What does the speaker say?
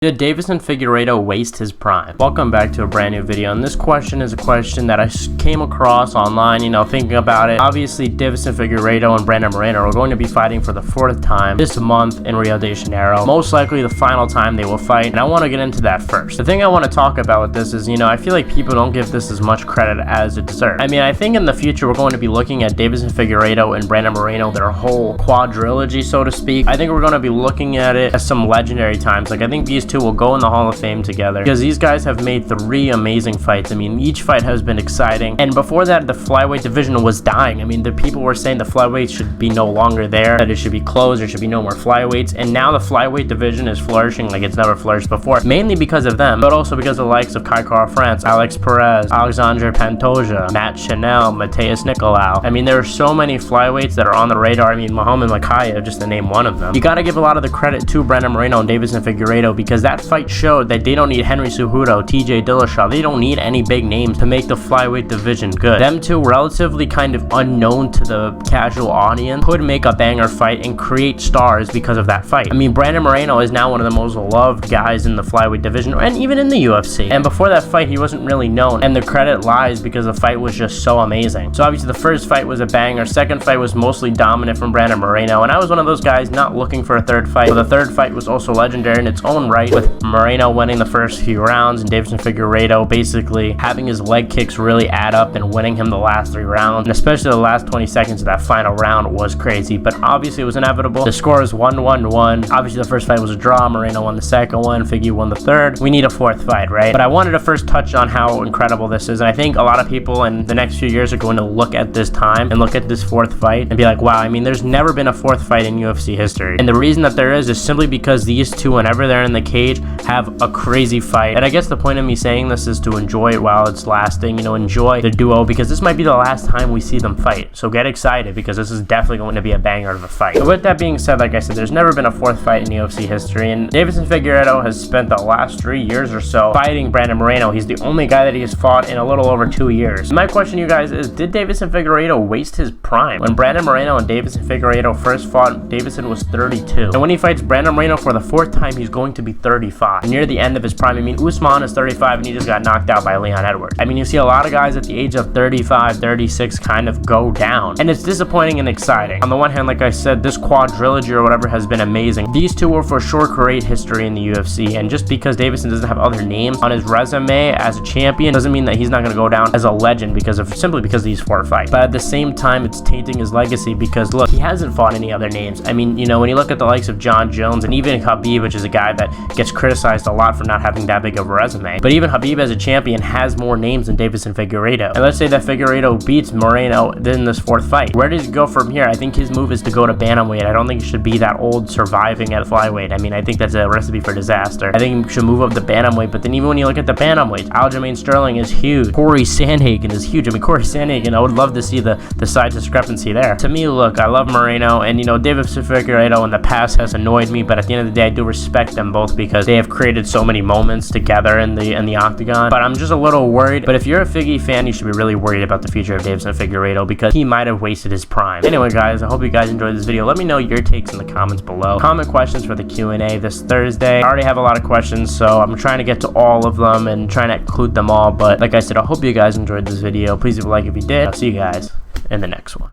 Did Deiveson Figueiredo waste his prime? Welcome back to a brand new video, and this question is a question that I came across online, thinking about it. Obviously, Deiveson Figueiredo and Moreno are going to be fighting for the 4th time this month in Rio de Janeiro. Most likely the final time they will fight, and I want to get into that first. The thing I want to talk about with this is, I feel like people don't give this as much credit as it deserves. I think in the future we're going to be looking at Deiveson Figueiredo and Moreno, their whole quadrilogy, so to speak. I think we're going to be looking at it as some legendary times. Like, I think these two will go in the Hall of Fame together because these guys have made 3 amazing fights. Each fight has been exciting, and before that the flyweight division was dying. The people were saying the flyweights should be no longer there, that it should be closed, there should be no more flyweights, and now the flyweight division is flourishing like it's never flourished before, mainly because of them, but also because of the likes of Kai France, Alex Perez, Alexandre Pantoja, Matt Chanel, Mateus Nicolau. There are so many flyweights that are on the radar. Muhammad Makayev, just to name one of them. You gotta give a lot of the credit to Moreno and Deiveson Figueiredo because that fight showed that they don't need Henry Cejudo, TJ Dillashaw. They don't need any big names to make the flyweight division good. Them two, relatively kind of unknown to the casual audience, could make a banger fight and create stars because of that fight. Moreno is now one of the most loved guys in the flyweight division and even in the UFC. And before that fight, he wasn't really known, and the credit lies because the fight was just so amazing. So obviously the first fight was a banger. Second fight was mostly dominant from Moreno, and I was one of those guys not looking for a third fight. But the third fight was also legendary in its own right, with Moreno winning the first few rounds and Deiveson Figueiredo basically having his leg kicks really add up and winning him the last 3 rounds, and especially the last 20 seconds of that final round was crazy. But obviously it was inevitable. The score is 1-1-1. Obviously the first fight was a draw. Moreno won the second one, Figgy won the third. We need a 4th fight, right? But I wanted to first touch on how incredible this is, and I think a lot of people in the next few years are going to look at this time and look at this 4th fight and be like, wow, there's never been a 4th fight in UFC history. And the reason that there is simply because these two, whenever they're in the cage, have a crazy fight. And I guess the point of me saying this is to enjoy it while it's lasting, enjoy the duo, because this might be the last time we see them fight. So get excited, because this is definitely going to be a banger of a fight. So with that being said, like I said, there's never been a 4th fight in UFC history, and Deiveson Figueiredo has spent the last 3 years or so fighting Moreno. He's the only guy that he has fought in a little over 2 years. My question to you guys is, did Deiveson Figueiredo waste his prime? When Moreno and Deiveson Figueiredo first fought, Deiveson was 32. And when he fights Moreno for the 4th time, he's going to be 35. Near the end of his prime. Usman is 35 and he just got knocked out by Leon Edwards. You see a lot of guys at the age of 35, 36 kind of go down, and it's disappointing and exciting. On the one hand, like I said, this quadrilogy or whatever has been amazing. These two will for sure create history in the UFC, and just because Deiveson doesn't have other names on his resume as a champion doesn't mean that he's not going to go down as a legend simply because of these 4 fights. But at the same time, it's tainting his legacy because look, he hasn't fought any other names. When you look at the likes of John Jones and even Khabib, which is a guy that gets criticized a lot for not having that big of a resume, but even Khabib as a champion has more names than Deiveson Figueiredo. And let's say that Figueiredo beats Moreno in this 4th fight. Where does he go from here? I think his move is to go to bantamweight. I don't think he should be that old surviving at flyweight. I think that's a recipe for disaster. I think he should move up to bantamweight, but then even when you look at the bantamweight, Aljamain Sterling is huge. Corey Sandhagen is huge. Corey Sandhagen, I would love to see the size discrepancy there. To me, look, I love Moreno, and Deiveson Figueiredo in the past has annoyed me, but at the end of the day, I do respect them both because they have created so many moments together in the octagon. But I'm just a little worried. But if you're a Figgy fan, you should be really worried about the future of Deiveson Figueiredo because he might have wasted his prime. Anyway, guys, I hope you guys enjoyed this video. Let me know your takes in the comments below. Comment questions for the Q&A this Thursday. I already have a lot of questions, so I'm trying to get to all of them and trying to include them all. But like I said, I hope you guys enjoyed this video. Please leave a like if you did. I'll see you guys in the next one.